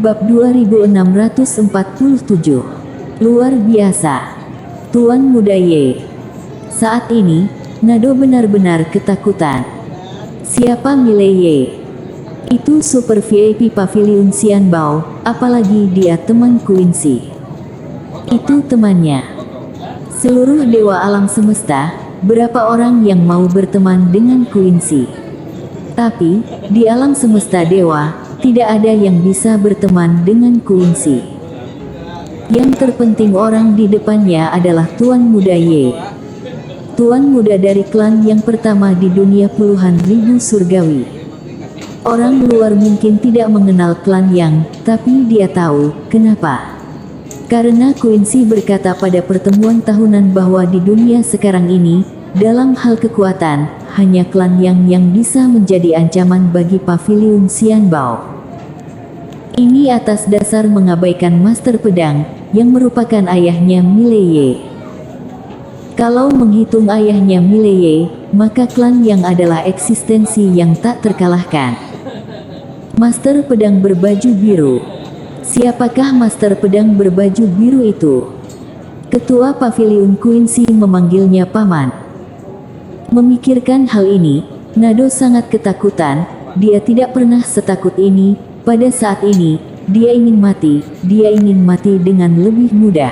Bab 2647. Luar biasa. Tuan Muda Ye. Saat ini, Nado benar-benar ketakutan. Siapa Mile Ye? Itu Super VIP Pavilion Xianbao, apalagi dia teman Quincy. Itu temannya. Seluruh dewa alam semesta, berapa orang yang mau berteman dengan Quincy? Tapi, di alam semesta dewa, tidak ada yang bisa berteman dengan Quincy. Yang terpenting orang di depannya adalah Tuan Muda Ye. Tuan muda dari klan yang pertama di dunia puluhan ribu surgawi. Orang luar mungkin tidak mengenal klan Yang, tapi dia tahu, kenapa? Karena Quincy berkata pada pertemuan tahunan bahwa di dunia sekarang ini, dalam hal kekuatan, hanya klan yang bisa menjadi ancaman bagi Pavilion Xianbao. Ini atas dasar mengabaikan Master Pedang, yang merupakan ayahnya Mile Ye. Kalau menghitung ayahnya Mile Ye, maka klan yang adalah eksistensi yang tak terkalahkan. Master Pedang berbaju biru. Siapakah Master Pedang berbaju biru itu? Ketua Pavilion Quincy memanggilnya paman. Memikirkan hal ini, Nado sangat ketakutan. Dia tidak pernah setakut ini. Pada saat ini, dia ingin mati. Dia ingin mati dengan lebih mudah.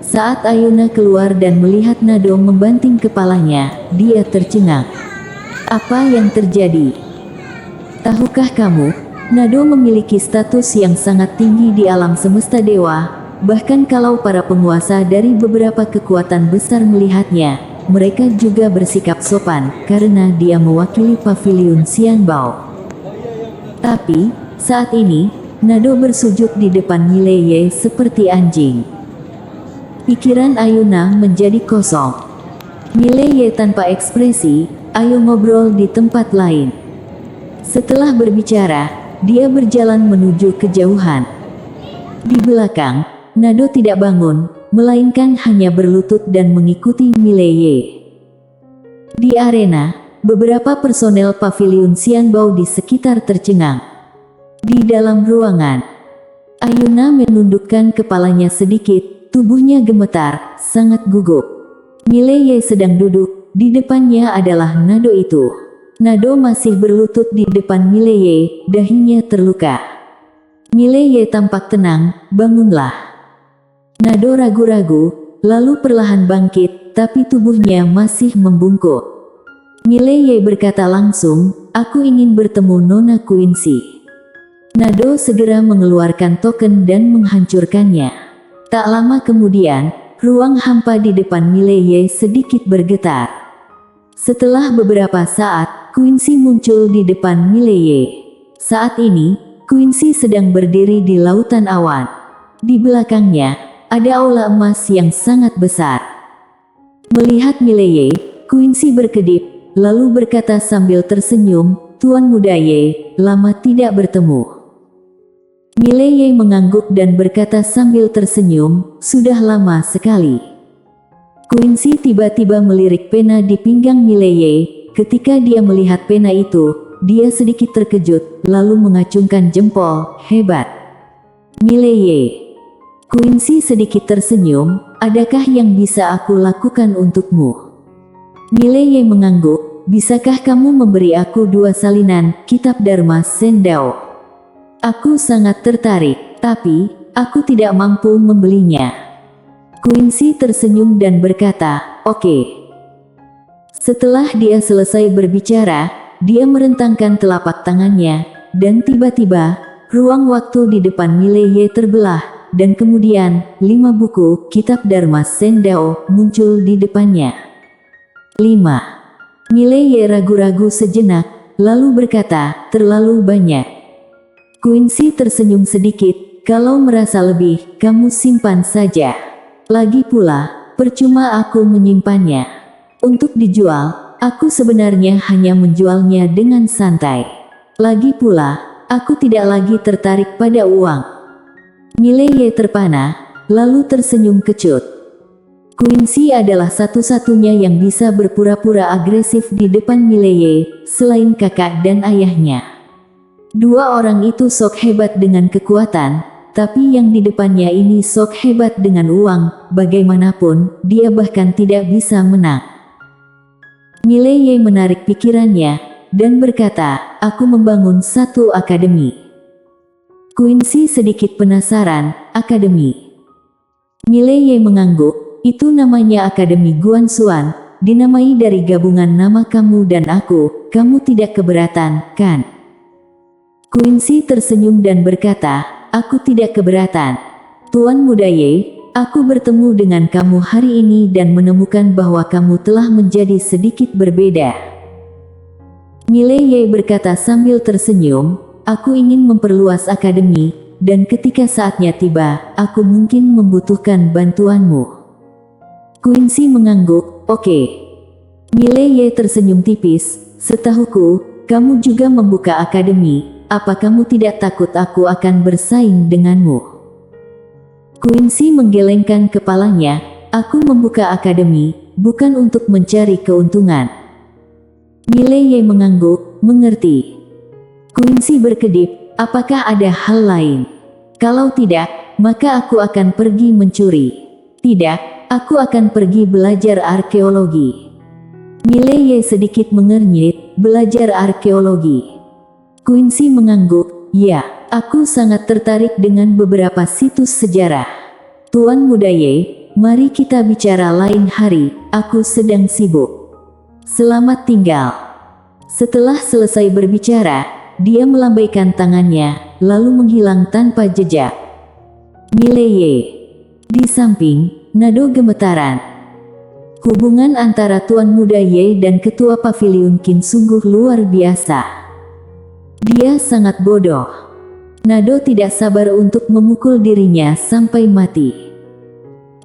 Saat Ayuna keluar dan melihat Nado membanting kepalanya, dia tercengang. Apa yang terjadi? Tahukah kamu, Nado memiliki status yang sangat tinggi di alam semesta dewa. Bahkan kalau para penguasa dari beberapa kekuatan besar melihatnya, mereka juga bersikap sopan, karena dia mewakili Pavilion Xianbao. Tapi, saat ini, Nado bersujud di depan Mile Ye seperti anjing. Pikiran Ayuna menjadi kosong. Mile Ye tanpa ekspresi, ayo ngobrol di tempat lain. Setelah berbicara, dia berjalan menuju kejauhan. Di belakang, Nado tidak bangun, melainkan hanya berlutut dan mengikuti Mile Ye. Di arena, beberapa personel Pavilion Xianbao di sekitar tercengang. Di dalam ruangan, Ayuna menundukkan kepalanya sedikit, tubuhnya gemetar, sangat gugup. Mile Ye sedang duduk, di depannya adalah Nado itu. Nado masih berlutut di depan Mile Ye, dahinya terluka. Mile Ye tampak tenang, bangunlah. Nado ragu-ragu, lalu perlahan bangkit, tapi tubuhnya masih membungkuk. Mile Ye berkata langsung, aku ingin bertemu Nona Quincy. Nado segera mengeluarkan token dan menghancurkannya. Tak lama kemudian, ruang hampa di depan Mile Ye sedikit bergetar. Setelah beberapa saat, Quincy muncul di depan Mile Ye. Saat ini, Quincy sedang berdiri di lautan awan. Di belakangnya, ada aula emas yang sangat besar. Melihat Mile Ye, Quincy berkedip, lalu berkata sambil tersenyum, Tuan Muda Ye, lama tidak bertemu. Mile Ye mengangguk dan berkata sambil tersenyum, sudah lama sekali. Quincy tiba-tiba melirik pena di pinggang Mile Ye. Ketika dia melihat pena itu, dia sedikit terkejut, lalu mengacungkan jempol, hebat. Mile Ye. Quincy sedikit tersenyum, adakah yang bisa aku lakukan untukmu? Mile Ye mengangguk, bisakah kamu memberi aku 2 salinan kitab Dharma Sendao? Aku sangat tertarik, tapi aku tidak mampu membelinya. Quincy tersenyum dan berkata, oke. Setelah dia selesai berbicara, dia merentangkan telapak tangannya, dan tiba-tiba, ruang waktu di depan Mile Ye terbelah. Dan kemudian, 5 buku kitab Dharma Sendao muncul di depannya. 5. Mile Ye ragu-ragu sejenak, lalu berkata, terlalu banyak. Quincy tersenyum sedikit, kalau merasa lebih, kamu simpan saja. Lagi pula, percuma aku menyimpannya. Untuk dijual, aku sebenarnya hanya menjualnya dengan santai. Lagi pula, aku tidak lagi tertarik pada uang. Mile Ye terpana, lalu tersenyum kecut. Quincy adalah satu-satunya yang bisa berpura-pura agresif di depan Mile Ye, selain kakak dan ayahnya. Dua orang itu sok hebat dengan kekuatan, tapi yang di depannya ini sok hebat dengan uang, bagaimanapun, dia bahkan tidak bisa menang. Mileye menarik pikirannya, dan berkata, aku membangun satu akademi. Quincy sedikit penasaran, akademi. Mileye mengangguk, itu namanya Akademi Guanxuan, dinamai dari gabungan nama kamu dan aku, kamu tidak keberatan, kan? Quincy tersenyum dan berkata, aku tidak keberatan. Tuan Muda Ye, aku bertemu dengan kamu hari ini dan menemukan bahwa kamu telah menjadi sedikit berbeda. Mileye berkata sambil tersenyum, aku ingin memperluas akademi, dan ketika saatnya tiba, aku mungkin membutuhkan bantuanmu. Quincy mengangguk, oke. Mileye tersenyum tipis, setahuku, kamu juga membuka akademi. Apa kamu tidak takut aku akan bersaing denganmu? Quincy menggelengkan kepalanya, aku membuka akademi, bukan untuk mencari keuntungan. Mileye mengangguk, mengerti. Quincy berkedip, apakah ada hal lain? Kalau tidak, maka aku akan pergi mencuri. Tidak, aku akan pergi belajar arkeologi. Mileye sedikit mengernyit, belajar arkeologi. Quincy mengangguk, ya, aku sangat tertarik dengan beberapa situs sejarah. Tuan Muda Ye, mari kita bicara lain hari, aku sedang sibuk. Selamat tinggal. Setelah selesai berbicara, dia melambaikan tangannya, lalu menghilang tanpa jejak. Mileye. Di samping, Nado gemetaran. Hubungan antara Tuan Muda Ye dan Ketua Paviliun Qin sungguh luar biasa. Dia sangat bodoh. Nado tidak sabar untuk memukul dirinya sampai mati.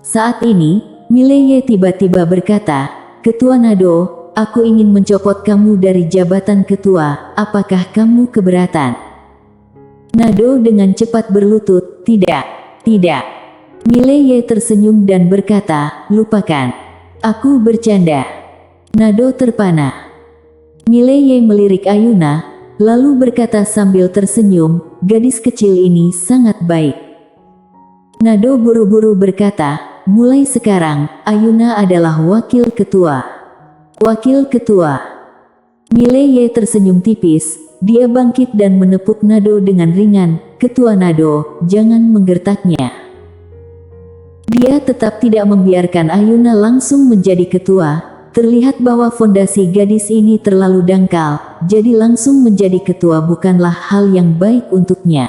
Saat ini, Mileye tiba-tiba berkata, Ketua Nado, aku ingin mencopot kamu dari jabatan ketua, apakah kamu keberatan? Nado dengan cepat berlutut, tidak, tidak. Mileye tersenyum dan berkata, lupakan. Aku bercanda. Nado terpana. Mileye melirik Ayuna, lalu berkata sambil tersenyum, gadis kecil ini sangat baik. Nado buru-buru berkata, mulai sekarang, Ayuna adalah wakil ketua. Wakil ketua. Mileye tersenyum tipis, dia bangkit dan menepuk Nado dengan ringan, Ketua Nado, jangan menggertaknya. Dia tetap tidak membiarkan Ayuna langsung menjadi ketua. Terlihat bahwa fondasi gadis ini terlalu dangkal, jadi langsung menjadi ketua bukanlah hal yang baik untuknya.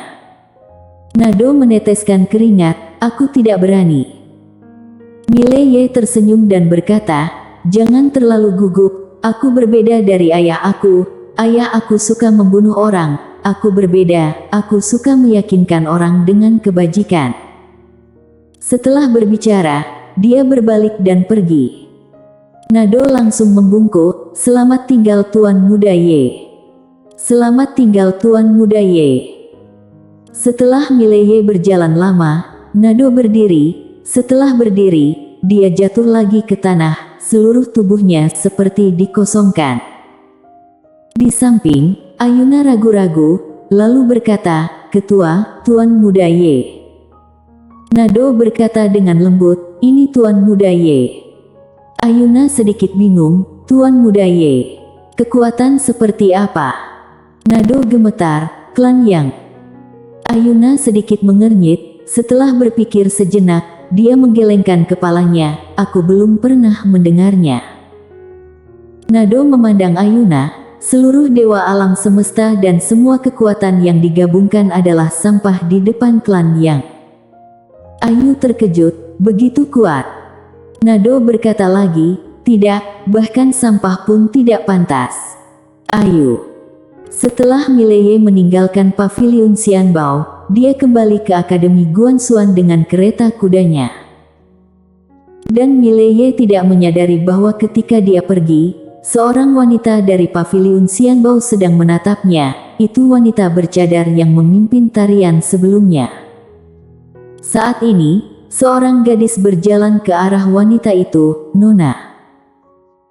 Nado meneteskan keringat, aku tidak berani. Mileye tersenyum dan berkata, jangan terlalu gugup, aku berbeda dari ayah aku suka membunuh orang, aku berbeda, aku suka meyakinkan orang dengan kebajikan. Setelah berbicara, dia berbalik dan pergi. Nado langsung membungkuk, selamat tinggal Tuan Muda Ye. Selamat tinggal Tuan Muda Ye. Setelah Mileye berjalan lama, Nado berdiri, setelah berdiri, dia jatuh lagi ke tanah, seluruh tubuhnya seperti dikosongkan. Di samping, Ayuna ragu-ragu, lalu berkata, Ketua, Tuan Muda Ye. Nado berkata dengan lembut, ini Tuan Muda Ye. Ayuna sedikit bingung, Tuan Muda Ye. Kekuatan seperti apa? Nado gemetar, klan Yang. Ayuna sedikit mengernyit, setelah berpikir sejenak, dia menggelengkan kepalanya, aku belum pernah mendengarnya. Nado memandang Ayuna, seluruh dewa alam semesta dan semua kekuatan yang digabungkan adalah sampah di depan klan Yang. Ayu terkejut, begitu kuat. Nado berkata lagi, tidak, bahkan sampah pun tidak pantas. Ayu. Setelah Mileye meninggalkan Paviliun Xianbao, dia kembali ke Akademi Guanxuan dengan kereta kudanya. Dan Mileye tidak menyadari bahwa ketika dia pergi, seorang wanita dari Paviliun Xianbao sedang menatapnya, itu wanita bercadar yang memimpin tarian sebelumnya. Saat ini, seorang gadis berjalan ke arah wanita itu, Nona.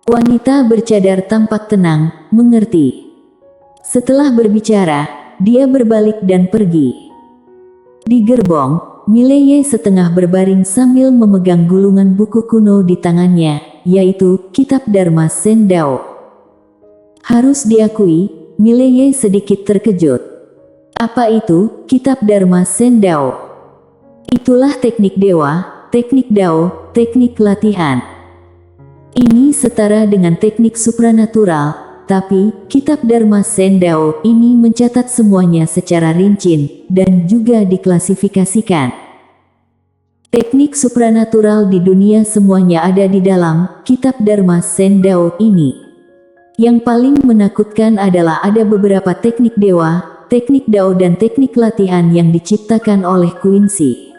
Wanita bercadar tampak tenang, mengerti. Setelah berbicara, dia berbalik dan pergi. Di gerbong, Mileye setengah berbaring sambil memegang gulungan buku kuno di tangannya, yaitu Kitab Dharma Sendao. Harus diakui, Mileye sedikit terkejut. Apa itu Kitab Dharma Sendao? Itulah teknik dewa, teknik Dao, teknik latihan. Ini setara dengan teknik supranatural, tapi Kitab Dharma Sendao ini mencatat semuanya secara rinci dan juga diklasifikasikan. Teknik supranatural di dunia semuanya ada di dalam Kitab Dharma Sendao ini. Yang paling menakutkan adalah ada beberapa teknik dewa, teknik Dao dan teknik latihan yang diciptakan oleh Quincy.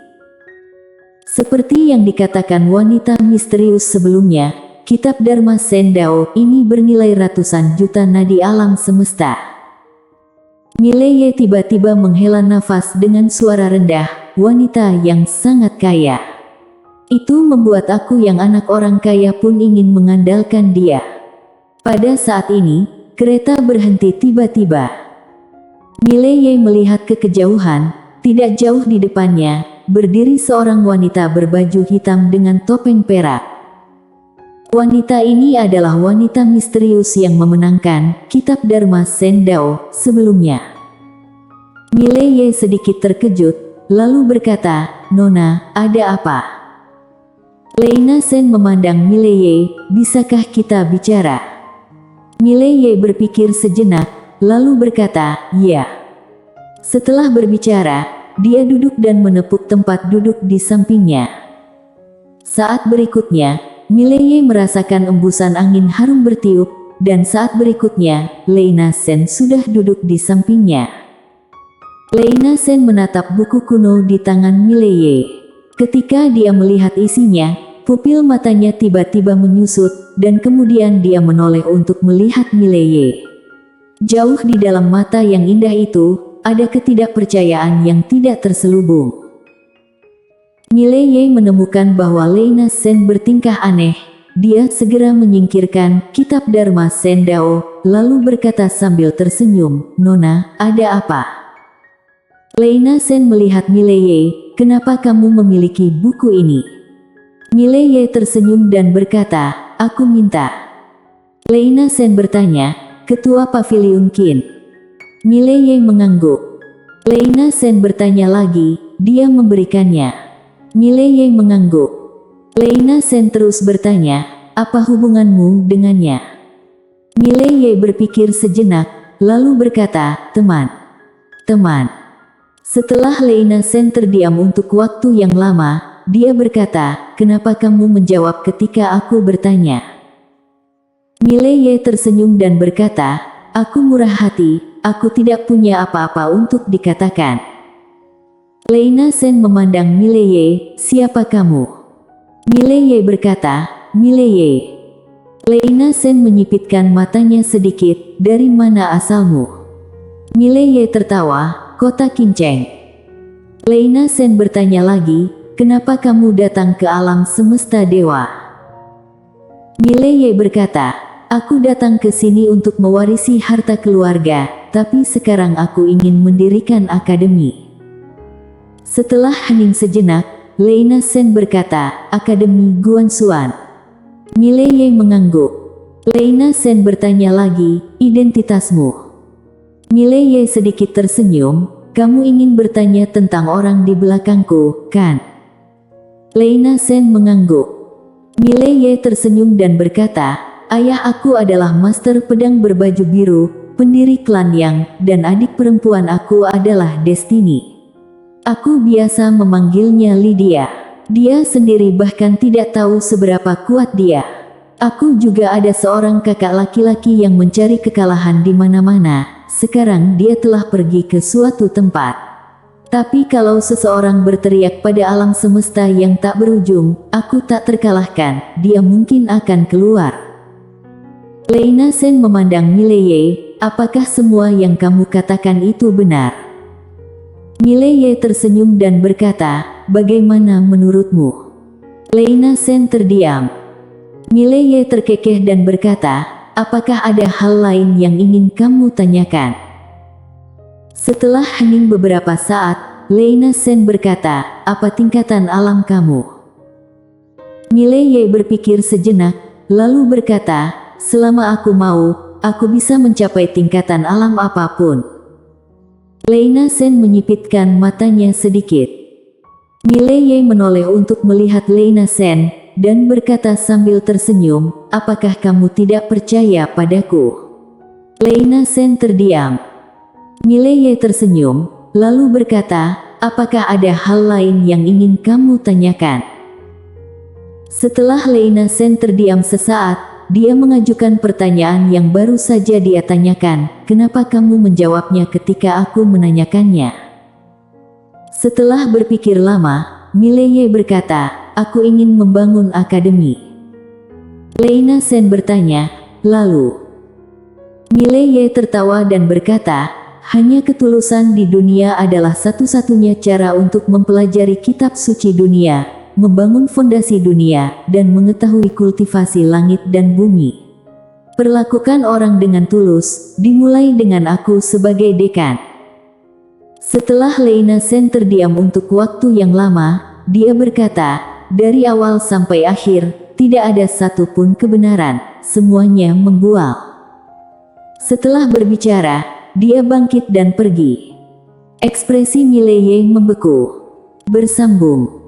Seperti yang dikatakan wanita misterius sebelumnya, Kitab Dharma Sendao ini bernilai ratusan juta nadi alam semesta. Mileye tiba-tiba menghela nafas dengan suara rendah, wanita yang sangat kaya. Itu membuat aku yang anak orang kaya pun ingin mengandalkan dia. Pada saat ini, kereta berhenti tiba-tiba. Mileye melihat ke kejauhan, tidak jauh di depannya, berdiri seorang wanita berbaju hitam dengan topeng perak. Wanita ini adalah wanita misterius yang memenangkan Kitab Dharma Sendao sebelumnya. Mileye sedikit terkejut, lalu berkata, "Nona, ada apa?" Leina Sen memandang Mileye, "Bisakah kita bicara?" Mileye berpikir sejenak, lalu berkata, "Ya." Setelah berbicara, dia duduk dan menepuk tempat duduk di sampingnya. Saat berikutnya, Mileye merasakan embusan angin harum bertiup, dan saat berikutnya, Leina Sen sudah duduk di sampingnya. Leina Sen menatap buku kuno di tangan Mileye. Ketika dia melihat isinya, pupil matanya tiba-tiba menyusut, dan kemudian dia menoleh untuk melihat Mileye. Jauh di dalam mata yang indah itu, ada ketidakpercayaan yang tidak terselubung. Mileye menemukan bahwa Leina Sen bertingkah aneh. Dia segera menyingkirkan Kitab Dharma Sendao, lalu berkata sambil tersenyum, "Nona, ada apa?" Leina Sen melihat Mileye, "Kenapa kamu memiliki buku ini?" Mileye tersenyum dan berkata, "Aku minta." Leina Sen bertanya, "Ketua Paviliun Qin?" Mileye mengangguk. Leina Sen bertanya lagi, "Dia memberikannya?" Mileye mengangguk. Leina Sen terus bertanya, "Apa hubunganmu dengannya?" Mileye berpikir sejenak, lalu berkata, "Teman." "Teman." Setelah Leina Sen terdiam untuk waktu yang lama, dia berkata, "Kenapa kamu menjawab ketika aku bertanya?" Mileye tersenyum dan berkata, "Aku murah hati, aku tidak punya apa-apa untuk dikatakan." Leina Sen memandang Mileye, "Siapa kamu?" Mileye berkata, "Mileye." Leina Sen menyipitkan matanya sedikit, "Dari mana asalmu?" Mileye tertawa, "Kota Kinceng." Leina Sen bertanya lagi, "Kenapa kamu datang ke alam semesta dewa?" Mileye berkata, "Aku datang ke sini untuk mewarisi harta keluarga, tapi sekarang aku ingin mendirikan akademi." Setelah hening sejenak, Leina Sen berkata, "Akademi Guansuan." Mileye mengangguk. Leina Sen bertanya lagi, "Identitasmu?" Mileye sedikit tersenyum, "Kamu ingin bertanya tentang orang di belakangku, kan?" Leina Sen mengangguk. Mileye tersenyum dan berkata, "Ayah aku adalah master pedang berbaju biru, pendiri klan Yang, dan adik perempuan aku adalah Destiny. Aku biasa memanggilnya Lydia. Dia sendiri bahkan tidak tahu seberapa kuat dia. Aku juga ada seorang kakak laki-laki yang mencari kekalahan di mana-mana. Sekarang dia telah pergi ke suatu tempat. Tapi kalau seseorang berteriak pada alam semesta yang tak berujung, aku tak terkalahkan, dia mungkin akan keluar." Leina Sen memandang Mileye, "Apakah semua yang kamu katakan itu benar?" Mileye tersenyum dan berkata, "Bagaimana menurutmu?" Leina Sen terdiam. Mileye terkekeh dan berkata, "Apakah ada hal lain yang ingin kamu tanyakan?" Setelah hening beberapa saat, Leina Sen berkata, "Apa tingkatan alam kamu?" Mileye berpikir sejenak, lalu berkata, "Selama aku mau, aku bisa mencapai tingkatan alam apapun." Leina Sen menyipitkan matanya sedikit. Mileye menoleh untuk melihat Leina Sen, dan berkata sambil tersenyum, "Apakah kamu tidak percaya padaku?" Leina Sen terdiam. Mileye tersenyum, lalu berkata, "Apakah ada hal lain yang ingin kamu tanyakan?" Setelah Leina Sen terdiam sesaat, dia mengajukan pertanyaan yang baru saja dia tanyakan, "Kenapa kamu menjawabnya ketika aku menanyakannya?" Setelah berpikir lama, Mileye berkata, "Aku ingin membangun akademi." Leina Sen bertanya, "Lalu?" Mileye tertawa dan berkata, "Hanya ketulusan di dunia adalah satu-satunya cara untuk mempelajari kitab suci dunia, membangun fondasi dunia, dan mengetahui kultivasi langit dan bumi. Perlakukan orang dengan tulus, dimulai dengan aku sebagai dekan." Setelah Leina Sen terdiam untuk waktu yang lama, dia berkata, "Dari awal sampai akhir, tidak ada satupun kebenaran, semuanya membual." Setelah berbicara, dia bangkit dan pergi. Ekspresi Mileye membeku. Bersambung.